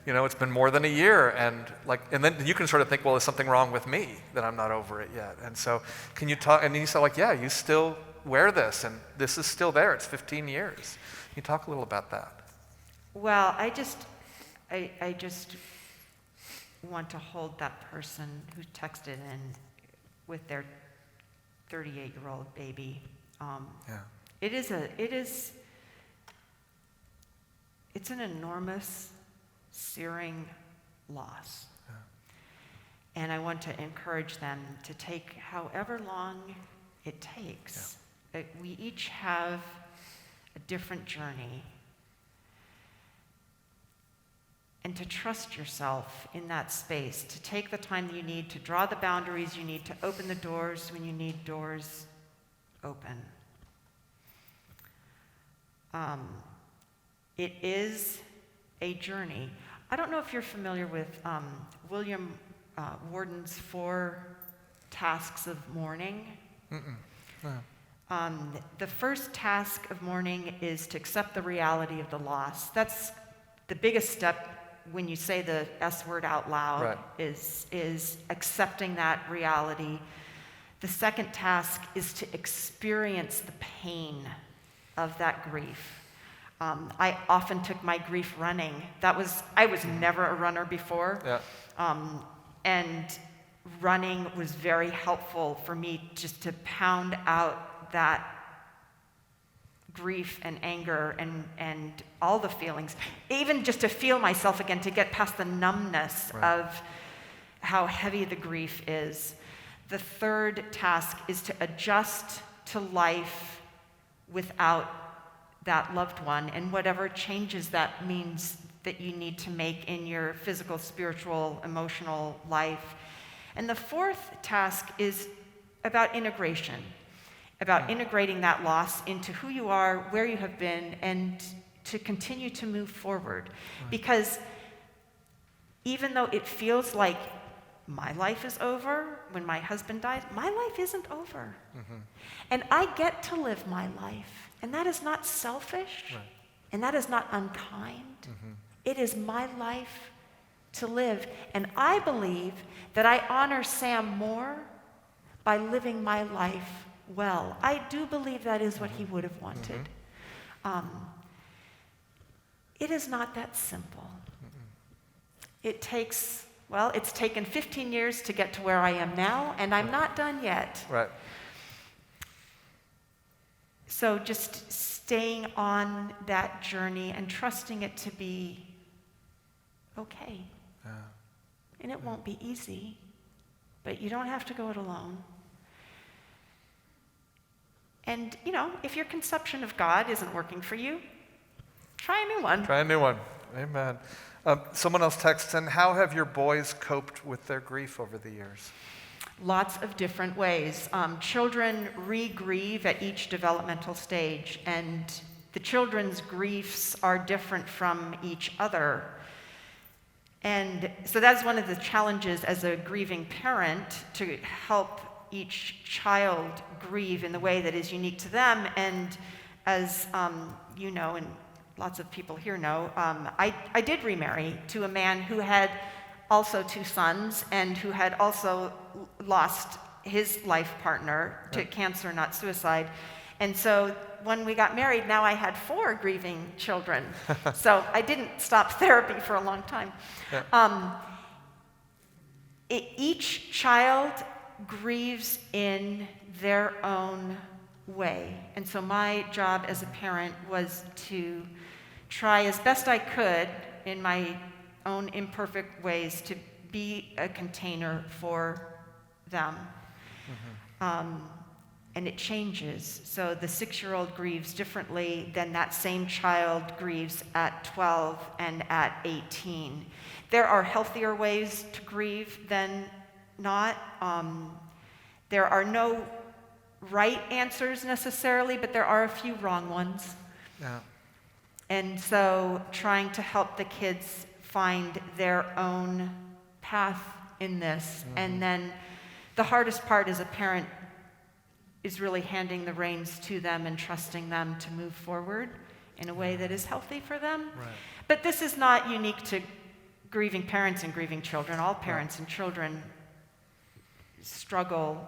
it's been more than a year, and then you can sort of think, well, is something wrong with me that I'm not over it yet? And so can you talk, and you said yeah, you still wear this, and this is still there, it's 15 years. Can you talk a little about that? Well, I just want to hold that person who texted in with their 38-year-old baby. It's an enormous, searing loss. Yeah. And I want to encourage them to take however long it takes. Yeah. We each have a different journey. And to trust yourself in that space, to take the time that you need, to draw the boundaries you need, to open the doors when you need doors open. It is a journey. I don't know if you're familiar with William Warden's 4 tasks of mourning. No. The first task of mourning is to accept the reality of the loss. That's the biggest step when you say the S word out loud, right. is accepting that reality. The second task is to experience the pain of that grief. I often took my grief running. I was never a runner before. Yeah. And running was very helpful for me just to pound out that grief and anger and all the feelings, even just to feel myself again, to get past the numbness right. of how heavy the grief is. The third task is to adjust to life without that loved one and whatever changes that means that you need to make in your physical, spiritual, emotional life. And the fourth task is about integration, about integrating that loss into who you are, where you have been, and to continue to move forward. Right. Because even though it feels like my life is over when my husband dies, my life isn't over. Mm-hmm. And I get to live my life. And that is not selfish, right. and that is not unkind. Mm-hmm. It is my life to live. And I believe that I honor Sam more by living my life well. I do believe that is what he would have wanted. Mm-hmm. It is not that simple. Mm-mm. It's taken 15 years to get to where I am now, and I'm not done yet. Right. So just staying on that journey and trusting it to be okay. Yeah. And it won't be easy, but you don't have to go it alone. And, if your conception of God isn't working for you, try a new one. Try a new one. Amen. Someone else texts in, how have your boys coped with their grief over the years? Lots of different ways. Children re-grieve at each developmental stage, and the children's griefs are different from each other. And so that's one of the challenges as a grieving parent, to help each child grieve in the way that is unique to them. And as you know, and lots of people here know, I did remarry to a man who had also 2 sons and who had also lost his life partner to cancer, not suicide. And so when we got married, now I had 4 grieving children. So I didn't stop therapy for a long time. Yeah. Each child grieves in their own way. And so my job as a parent was to try as best I could in my own imperfect ways to be a container for them. And it changes. So the 6-year-old grieves differently than that same child grieves at 12 and at 18. There are healthier ways to grieve than not. There are no right answers necessarily, but there are a few wrong ones. Yeah. And so trying to help the kids find their own path in this. And then the hardest part as a parent is really handing the reins to them and trusting them to move forward in a way that is healthy for them. Right. But this is not unique to grieving parents and grieving children. All parents and children struggle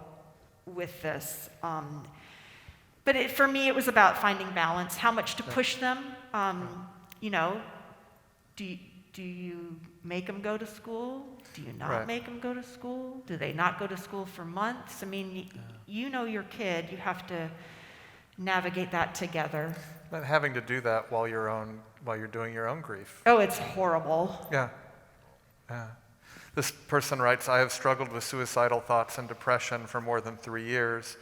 with this. But for me, it was about finding balance, how much to push them. You know, do you make them go to school? Do you not make them go to school? Do they not go to school for months? I mean, you know your kid. You have to navigate that together. But having to do that while you're doing your own grief. Oh, it's horrible. Yeah. This person writes, I have struggled with suicidal thoughts and depression for more than 3 years.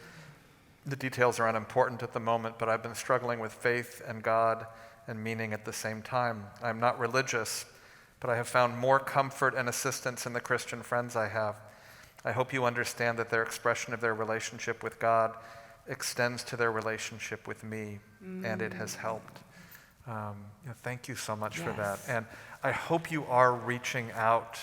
The details are unimportant at the moment, but I've been struggling with faith and God and meaning at the same time. I'm not religious, but I have found more comfort and assistance in the Christian friends I have. I hope you understand that their expression of their relationship with God extends to their relationship with me, and it has helped. Thank you so much for that. And I hope you are reaching out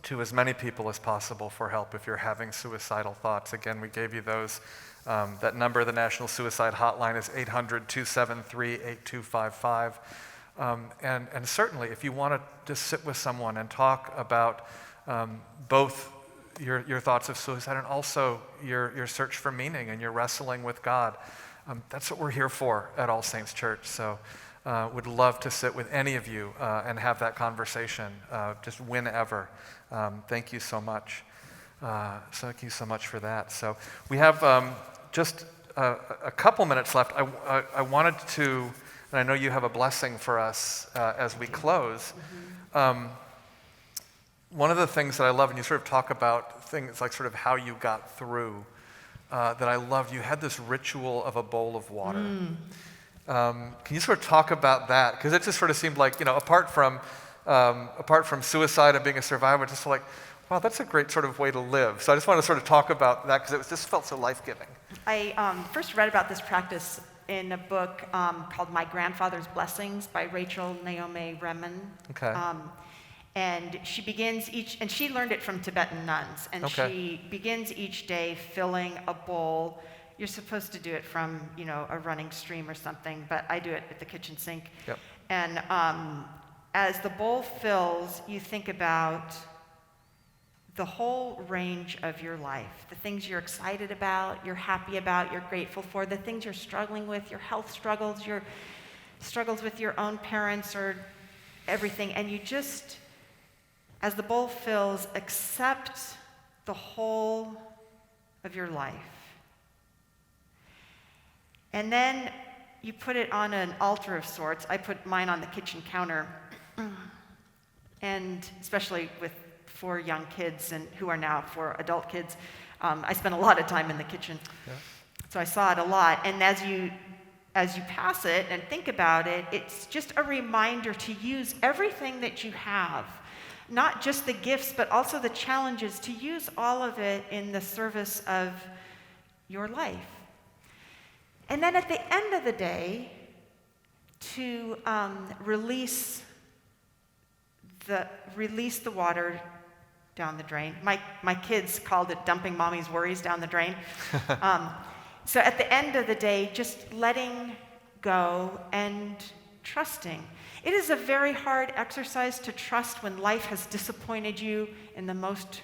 to as many people as possible for help if you're having suicidal thoughts. Again, we gave you those. That number, the National Suicide Hotline, is 800-273-8255. And certainly, if you want to just sit with someone and talk about both your thoughts of suicide and also your search for meaning and your wrestling with God, that's what we're here for at All Saints Church. So would love to sit with any of you and have that conversation just whenever. Thank you so much. Thank you so much for that. So we have just a couple minutes left. I wanted to, and I know you have a blessing for us as we close. One of the things that I love, and you sort of talk about things like sort of how you got through, that I loved, you had this ritual of a bowl of water. Can you sort of talk about that? Because it just sort of seemed like, apart from suicide and being a survivor, just like, wow, that's a great sort of way to live. So I just want to sort of talk about that because it just felt so life-giving. I first read about this practice in a book called My Grandfather's Blessings by Rachel Naomi Remen. Okay. And she begins and she learned it from Tibetan nuns, and she begins each day filling a bowl. You're supposed to do it from, a running stream or something, but I do it at the kitchen sink. Yep. And as the bowl fills, you think about the whole range of your life, the things you're excited about, you're happy about, you're grateful for, the things you're struggling with, your health struggles, your struggles with your own parents or everything, and you just, as the bowl fills, accept the whole of your life. And then you put it on an altar of sorts. I put mine on the kitchen counter, and especially with 4 young kids and who are now 4 adult kids, I spent a lot of time in the kitchen. Yeah. So I saw it a lot. And as you pass it and think about it, it's just a reminder to use everything that you have, not just the gifts, but also the challenges, to use all of it in the service of your life. And then at the end of the day, to release the water down the drain. My kids called it dumping mommy's worries down the drain. So at the end of the day, just letting go and trusting. It is a very hard exercise to trust when life has disappointed you in the most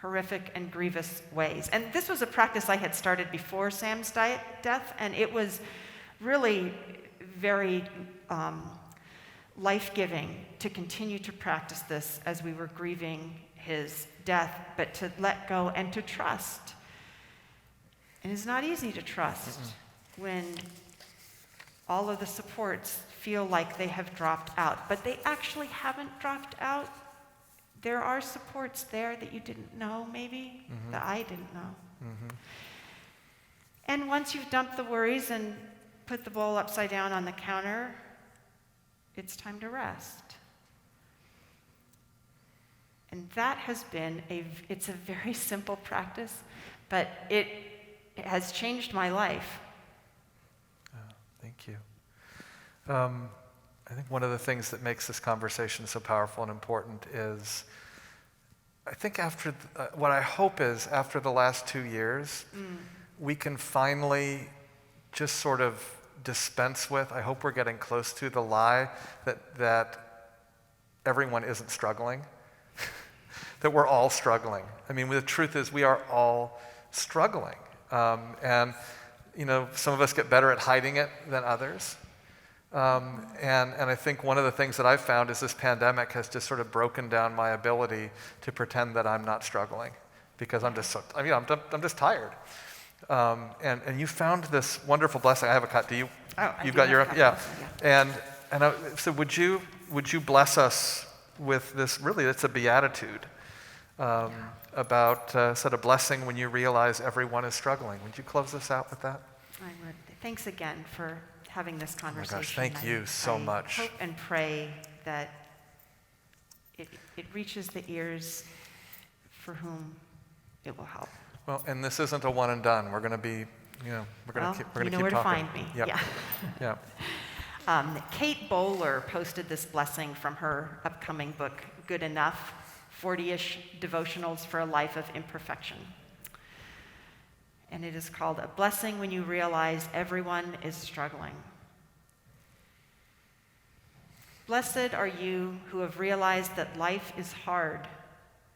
horrific and grievous ways. And this was a practice I had started before Sam's death, and it was really very life-giving to continue to practice this as we were grieving his death, but to let go and to trust. And it's not easy to trust when all of the supports feel like they have dropped out, but they actually haven't dropped out. There are supports there that you didn't know, maybe, that I didn't know. And once you've dumped the worries and put the bowl upside down on the counter, it's time to rest. And that has been it's a very simple practice, but it has changed my life. Thank you. I think one of the things that makes this conversation so powerful and important is, I think what I hope is after the last 2 years, we can finally just sort of dispense with, I hope we're getting close to the lie that everyone isn't struggling, that we're all struggling. I mean, the truth is we are all struggling. And some of us get better at hiding it than others. And I think one of the things that I've found is this pandemic has just sort of broken down my ability to pretend that I'm not struggling, because I'm just I'm just tired. And you found this wonderful blessing. I have a cut. Do you? Oh, You've got your yeah. So would you bless us with this? Really, it's a beatitude about sort of blessing when you realize everyone is struggling. Would you close us out with that? I would. Thanks again for having this conversation. Oh my gosh, thank you so much. I hope and pray that it reaches the ears for whom it will help. Well, and this isn't a one and done. We're going to be, we're going to keep talking. You know where to find me. Yep. Yeah. Kate Bowler posted this blessing from her upcoming book, Good Enough, 40-ish devotionals for a life of imperfection. And it is called A Blessing When You Realize Everyone is Struggling. Blessed are you who have realized that life is hard,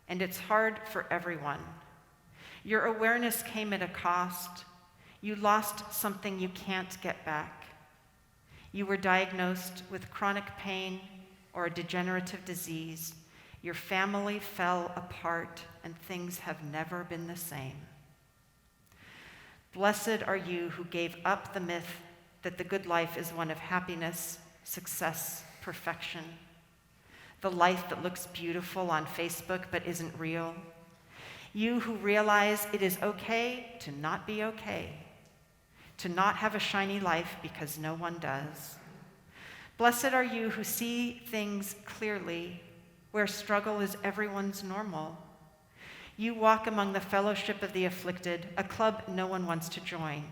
and it's hard for everyone. Your awareness came at a cost. You lost something you can't get back. You were diagnosed with chronic pain or a degenerative disease. Your family fell apart, and things have never been the same. Blessed are you who gave up the myth that the good life is one of happiness, success, perfection. The life that looks beautiful on Facebook but isn't real. You who realize it is okay to not be okay, to not have a shiny life because no one does. Blessed are you who see things clearly, where struggle is everyone's normal. You walk among the fellowship of the afflicted, a club no one wants to join.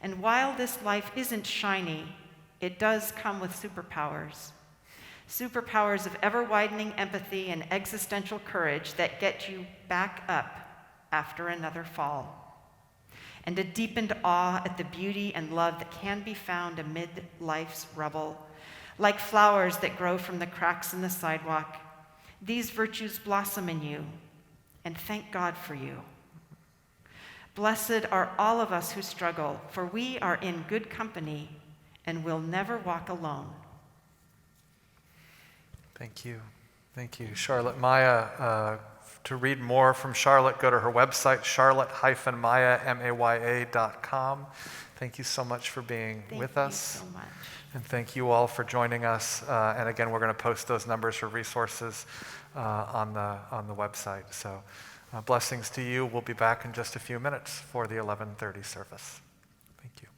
And while this life isn't shiny, it does come with superpowers. Superpowers of ever-widening empathy and existential courage that get you back up after another fall. And a deepened awe at the beauty and love that can be found amid life's rubble. Like flowers that grow from the cracks in the sidewalk, these virtues blossom in you, and thank God for you. Blessed are all of us who struggle, for we are in good company and will never walk alone. Thank you. Thank you, Charlotte Maya. To read more from Charlotte, go to her website, charlotte-maya.com. Thank you so much for being with us. Thank you so much. And thank you all for joining us. And again, we're going to post those numbers for resources on the website. So blessings to you. We'll be back in just a few minutes for the 11:30 service. Thank you.